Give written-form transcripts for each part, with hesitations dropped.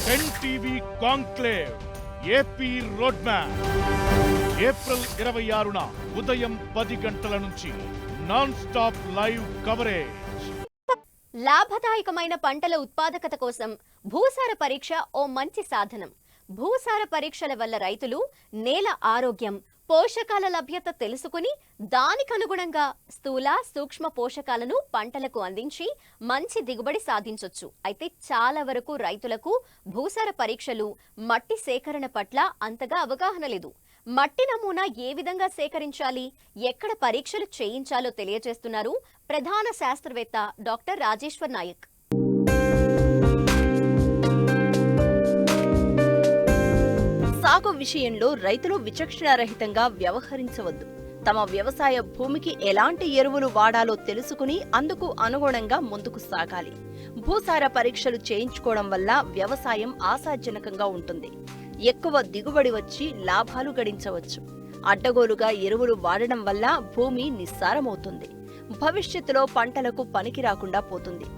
10 TV conclave AP road map April 26న ఉదయం 10 గంటల నుంచి నాన్ స్టాప్ లైవ్ కవరేజ్. లాభదాయకమైన పంటల ఉత్పాదకత కోసం భూసార పరీక్ష ఓ మంచి సాధనం. భూసార పరీక్షల వల్ల రైతులు నేల ఆరోగ్యం, పోషకాల లభ్యత తెలుసుకుని దానికనుగుణంగా స్థూల, సూక్ష్మ పోషకాలను పంటలకు అందించి మంచి దిగుబడి సాధించొచ్చు. అయితే చాలా వరకు రైతులకు భూసార పరీక్షలు, మట్టి సేకరణ పట్ల అంతగా అవగాహన లేదు. మట్టి నమూనా ఏ విధంగా సేకరించాలి, ఎక్కడ పరీక్షలు చేయించాలో తెలియజేస్తున్నారు ప్రధాన శాస్త్రవేత్త డాక్టర్ రాజేశ్వర్ నాయక్. సాగు విషయంలో రైతులు విచక్షణారహితంగా వ్యవహరించవద్దు. తమ వ్యవసాయ భూమికి ఎలాంటి ఎరువులు వాడాలో తెలుసుకుని అందుకు అనుగుణంగా ముందుకు సాగాలి. భూసార పరీక్షలు చేయించుకోవడం వల్ల వ్యవసాయం ఆశాజనకంగా ఉంటుంది. ఎక్కువ దిగుబడి వచ్చి లాభాలు గడించవచ్చు. అడ్డగోలుగా ఎరువులు వాడడం వల్ల భూమి నిస్సారమవుతుంది. భవిష్యత్తులో పంటలకు పనికి రాకుండా పోతుంది.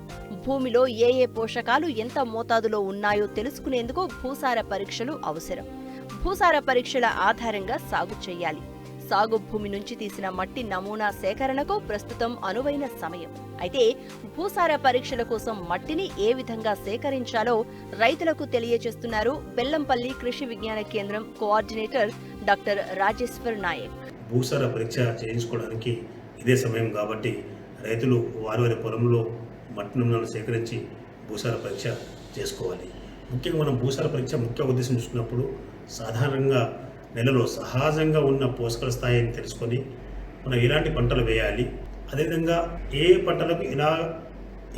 భూమిలో ఏ పోషకాలు ఎంత మోతాదులో ఉన్నాయో తెలుసుకునేందుకు భూసార పరీక్షలు అవసరం. భూసార పరీక్షల ఆధారంగా సాగు చేయాలి. సాగు భూమి నుంచి తీసిన మట్టి నమూనా సేకరణకు ప్రస్తుతం అనువైన సమయం. అయితే భూసార పరీక్షల కోసం మట్టిని ఏ విధంగా సేకరించాలో రైతులకు తెలియజేస్తున్నారు బెల్లంపల్లి కృషి విజ్ఞాన కేంద్రం కోఆర్డినేటర్ డాక్టర్ రాజేశ్వర్ నాయక్. భూసార పరీక్ష చేయించుకోవడానికి ఇదే సమయం కాబట్టి రైతులు వారి పొలంలో మట్టి నమూనాలు సేకరించి భూసార పరీక్ష చేసుకోవాలి. ముఖ్యంగా మనం భూసార పరీక్ష ముఖ్య ఉద్దేశం చూసుకున్నప్పుడు సాధారణంగా నెలలో సహజంగా ఉన్న పోషకాల స్థాయిని తెలుసుకొని మనం ఎలాంటి పంటలు వేయాలి, అదేవిధంగా ఏ పంటలకు ఎలా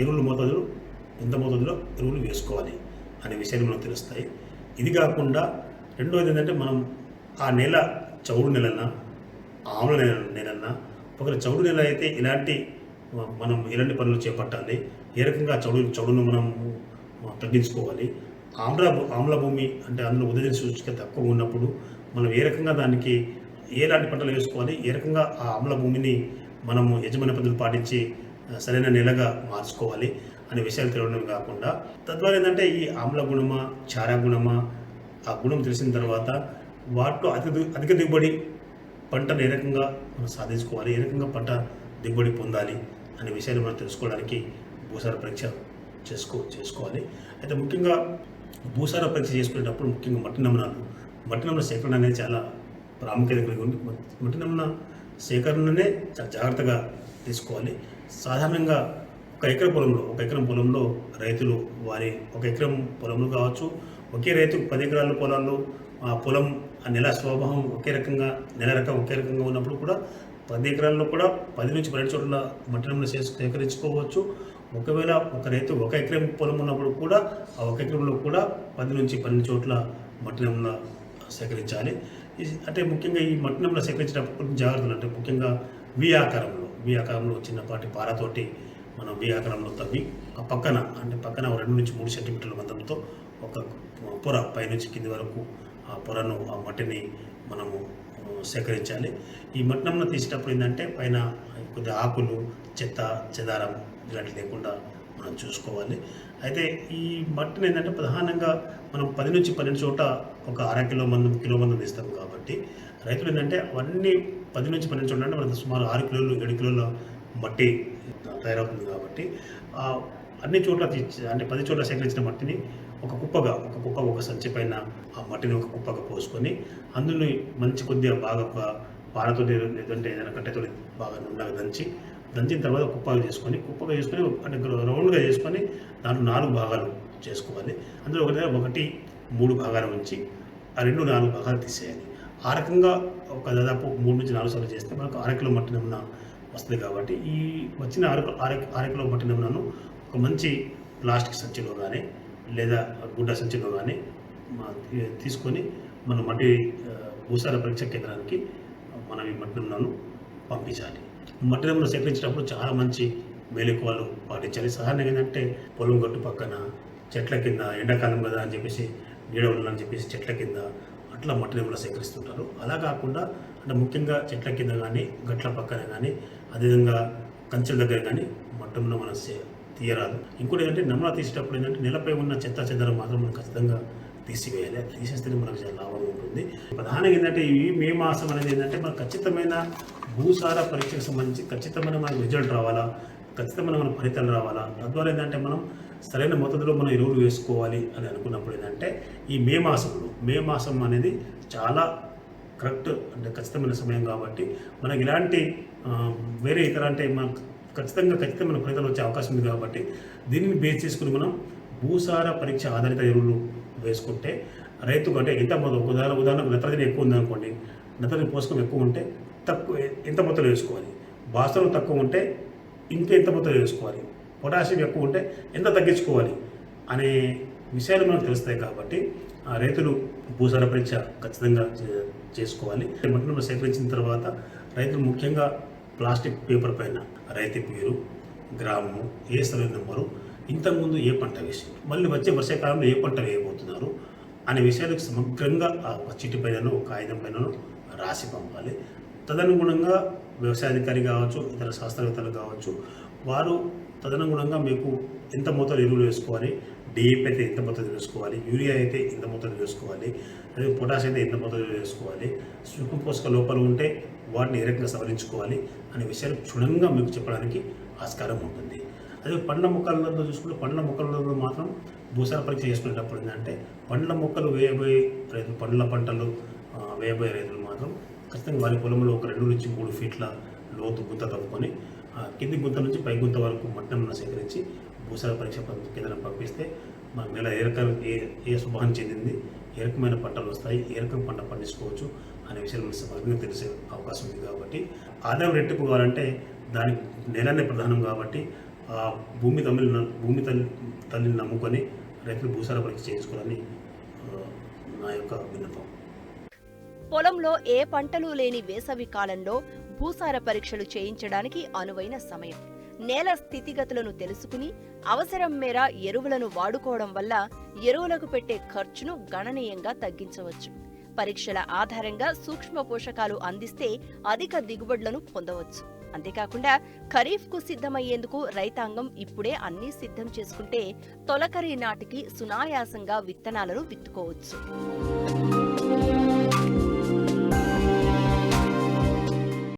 ఎరువుల మోతాదులు, ఎంత మోతాదులో ఎరువులు వేసుకోవాలి అనే విషయాలు మనకు తెలుస్తాయి. ఇది కాకుండా రెండవది ఏంటంటే మనం ఆ నెల చౌడు నెలన్నా, ఆమ్ల నెలన్నా, ఒకవేళ చౌడు నెల అయితే మనం ఎలాంటి పనులు చేపట్టాలి, ఏ రకంగా చౌడును మనం తగ్గించుకోవాలి. ఆమ్ల భూమి అంటే అందులో ఉదయం సూచిక తక్కువ ఉన్నప్పుడు మనం ఏ రకంగా దానికి ఎలాంటి పంటలు వేసుకోవాలి, ఏ రకంగా ఆ ఆమ్ల భూమిని మనము యజమాని పద్ధతులు పాటించి సరైన నెలగా మార్చుకోవాలి అనే విషయాలు తెలియడం కాకుండా తద్వారా ఏంటంటే ఈ ఆమ్ల గుణమా, క్షార గుణమా, ఆ గుణం తెలిసిన తర్వాత వాటిలో అధిక దిగుబడి పంటను ఏ రకంగా మనం సాధించుకోవాలి, ఏ రకంగా పంట దిగుబడి పొందాలి అనే విషయాన్ని మనం తెలుసుకోవడానికి భూసార పరీక్ష చేసుకోవాలి. అయితే ముఖ్యంగా భూసార పరీక్ష చేసుకునేటప్పుడు ముఖ్యంగా మట్టి నమూనా సేకరణ అనేది చాలా ప్రాముఖ్యత కలిగి ఉంది. మట్టి నమూనా సేకరణనే చాలా జాగ్రత్తగా తీసుకోవాలి. సాధారణంగా ఒక ఎకరం పొలంలో రైతులు ఒక ఎకరం పొలంలో కావచ్చు, ఒకే రైతు 10 ఎకరాల పొలాల్లో ఆ పొలం ఆ నెల స్వభావం ఒకే రకంగా, నెల రకం ఒకే రకంగా ఉన్నప్పుడు కూడా 10 ఎకరాల్లో కూడా 10 నుంచి 12 చోట్ల మట్టి నమూనా సేకరించుకోవచ్చు. ఒకవేళ ఒక రైతు 1 ఎకరం పొలం ఉన్నప్పుడు కూడా ఆ 1 ఎకరంలో కూడా 10 నుంచి 12 చోట్ల మట్టి నమూనా సేకరించాలి. అంటే ముఖ్యంగా ఈ మట్టి నమూనా సేకరించేటప్పుడు కొన్ని జాగ్రత్తలు అంటే ముఖ్యంగా వి ఆకారంలో చిన్నపాటి పారతోటి మనం వి ఆకారంలో తవ్వి ఆ పక్కన 2 నుంచి 3 సెంటీమీటర్ల మందంతో ఒక పొర పైనుంచి కింది వరకు ఆ పొరను, ఆ మట్టిని మనము సేకరించాలి. ఈ మట్టి నమూనా తీసేటప్పుడు ఏంటంటే పైన కొద్దిగా ఆకులు, చెత్త, చెదారం ఇలాంటివి లేకుండా మనం చూసుకోవాలి. అయితే ఈ మట్టిని ఏంటంటే ప్రధానంగా మనం 10 నుంచి 12 చోట ఒక కిలో మందం తీస్తాం కాబట్టి రైతులు ఏంటంటే అవన్నీ 10 నుంచి 12 చోట్ల అంటే మనకు సుమారు 6 కిలోలు 7 కిలోల మట్టి తయారవుతుంది కాబట్టి అన్ని చోట్ల అంటే 10 చోట్ల సేకరించిన మట్టిని ఒక కుప్పగా ఒక సంచి పైన ఆ మట్టిని ఒక కుప్పగా పోసుకొని అందులో మంచి కొద్దిగా బాగా ఒక పారతో లేదంటే ఏదైనా కట్టెతో బాగా నుండగా దంచిన తర్వాత కుప్పగా చేసుకొని అంటే రౌండ్గా చేసుకొని దాంట్లో 4 భాగాలు చేసుకోవాలి. అందులో 1 3 ఉంచి ఆ 2 4 భాగాలు తీసేయాలి. ఆ రకంగా ఒక దాదాపు 3 నుంచి 4 సార్లు చేస్తే మనకు 6 కిలో మట్టి నమూనా వస్తుంది. కాబట్టి ఈ వచ్చిన 6 కిలో మట్టి నమూనాను ఒక మంచి ప్లాస్టిక్ సంచిలో కానీ లేదా గుడ్డ సంచిలో కానీ తీసుకొని మన భూసార పరీక్ష కేంద్రానికి మనం ఈ మట్టి నమూనాను పంపించాలి. మట్టి నమూనా సేకరించేటప్పుడు చాలా మంచి మెలకువలు పాటించాలి. సాధారణంగా ఏంటంటే పొలం గట్టు పక్కన చెట్ల కింద, ఎండాకాలం కదా అని చెప్పేసి నీడ ఉండాలని చెప్పేసి చెట్ల కింద అట్లా మట్టి నమూనా సేకరిస్తుంటారు. అలా కాకుండా అంటే ముఖ్యంగా చెట్ల కింద కానీ, గట్ల పక్కన కానీ, అదేవిధంగా కంచెల దగ్గర కానీ మట్టి నమూనా మనం తీయరాదు. ఇంకోటి ఏంటంటే నమూనా తీసేటప్పుడు ఏంటంటే నేలపై ఉన్న చెత్త చెదరం మాత్రం మనం ఖచ్చితంగా తీసివేయాలి. అది తీసేస్తేనే మనకు చాలా లాభం ఉంటుంది. ప్రధానంగా ఏంటంటే ఈ మే మాసం అనేది ఏంటంటే మనకు ఖచ్చితమైన భూసార పరీక్షకు సంబంధించి ఖచ్చితమైన మనకు రిజల్ట్ రావాలా, ఖచ్చితమైన మన ఫలితాలు రావాలా. తద్వారా ఏంటంటే మనం సరైన మొత్తంలో మనం ఎరువులు వేసుకోవాలి అని అనుకున్నప్పుడు ఏంటంటే ఈ మే మాసం అనేది చాలా కరెక్ట్ అంటే ఖచ్చితమైన సమయం కాబట్టి మనకి ఇలాంటి వేరే ఇతర అంటే మనకు ఖచ్చితమైన ఫలితాలు వచ్చే అవకాశం ఉంది కాబట్టి దీనిని బేస్ చేసుకుని మనం భూసార పరీక్ష ఆధారిత ఎరువులు వేసుకుంటే రైతుకు అంటే ఎంత ఉదాహరణకు నత్రజని ఎక్కువ ఉందనుకోండి, నత్రజని పోషకం ఎక్కువ ఉంటే తక్కువ ఎంత మొత్తంలో వేసుకోవాలి, భాస్వరం తక్కువ ఉంటే ఇంకా ఎంత మొత్తంలో వేసుకోవాలి, పొటాషియం ఎక్కువ ఉంటే ఎంత తగ్గించుకోవాలి అనే విషయాలు మనకు తెలుస్తాయి. కాబట్టి రైతులు భూసార పరీక్ష ఖచ్చితంగా చేసుకోవాలి. మట్టిని సేకరించిన తర్వాత రైతులు ముఖ్యంగా ప్లాస్టిక్ పేపర్ పైన రైతు పేరు, గ్రామము, ఏ స్థలం నెంబరు, ఇంతకుముందు ఏ పంట వేసారు, మళ్ళీ వచ్చే వర్షాకాలంలో ఏ పంట వేయబోతున్నారు అనే విషయాలకు సమగ్రంగా ఒక చిట్టి పైనను కాగితం పైనను రాసి పంపాలి. తదనుగుణంగా వ్యవసాయాధికారి కావచ్చు, ఇతర శాస్త్రవేత్తలు కావచ్చు, వారు తదనుగుణంగా మీకు ఎంత మోతాదు ఎరువులు వేసుకోవాలి, డిఏపి అయితే ఎంత మోతాదు వేసుకోవాలి, యూరియా అయితే ఎంత మోతాదు వేసుకోవాలి, అదే పొటాష్ అయితే ఎంత మోతాదు వేసుకోవాలి, సూక్ష్మ పోషక లోపాలు ఉంటే వాటిని ఏ రకంగా సవరించుకోవాలి అనే విషయాలు క్షుణ్ణంగా మీకు చెప్పడానికి ఆస్కారం ఉంటుంది. అదే పండ్ల మొక్కలలో చూసుకుంటే పండ్ల మొక్కలలో మాత్రం భూసార పరీక్ష చేసుకునేటప్పుడు ఏంటంటే పండ్ల మొక్కలు వేయబోయే రైతులు, పండ్ల పంటలు వేయబోయే రైతులు మాత్రం ఖచ్చితంగా వారి పొలంలో ఒక 2 నుంచి 3 ఫీట్ల లోతు గుంత తవ్వుకొని కింది గుంత నుంచి పై గుంత వరకు మట్టిని సేకరించి భూసార పరీక్ష కేంద్రం పంపిస్తే మన నెల ఏ స్వభావం చెందింది, ఏ రకమైన పంటలు వస్తాయి, ఏ రకం పంట పండించుకోవచ్చు అనే విషయాలు మనకు సమగ్రంగా తెలిసే అవకాశం ఉంది. కాబట్టి ఆదాయం రెట్టింపు కావాలంటే దానికి నెలనే ప్రధానం. కాబట్టి భూమి తల్లిని నమ్ముకొని రైతులు భూసార పరీక్ష చేయించుకోవాలని నా యొక్క విన్నపం. పొలంలో ఏ పంటలు లేని వేసవి కాలంలో భూసార పరీక్షలు చేయించడానికి అనువైన సమయం. నేల స్థితిగతులను తెలుసుకుని అవసరం మేర ఎరువులను వాడుకోవడం వల్ల ఎరువులకు పెట్టే ఖర్చును గణనీయంగా తగ్గించవచ్చు. పరీక్షల ఆధారంగా సూక్ష్మ పోషకాలు అందిస్తే అధిక దిగుబడులను పొందవచ్చు. అంతేకాకుండా ఖరీఫ్కు సిద్ధమయ్యేందుకు రైతాంగం ఇప్పుడే అన్నీ సిద్ధం చేసుకుంటే తొలకరి నాటికి సునాయాసంగా విత్తనాలను విత్తుకోవచ్చు.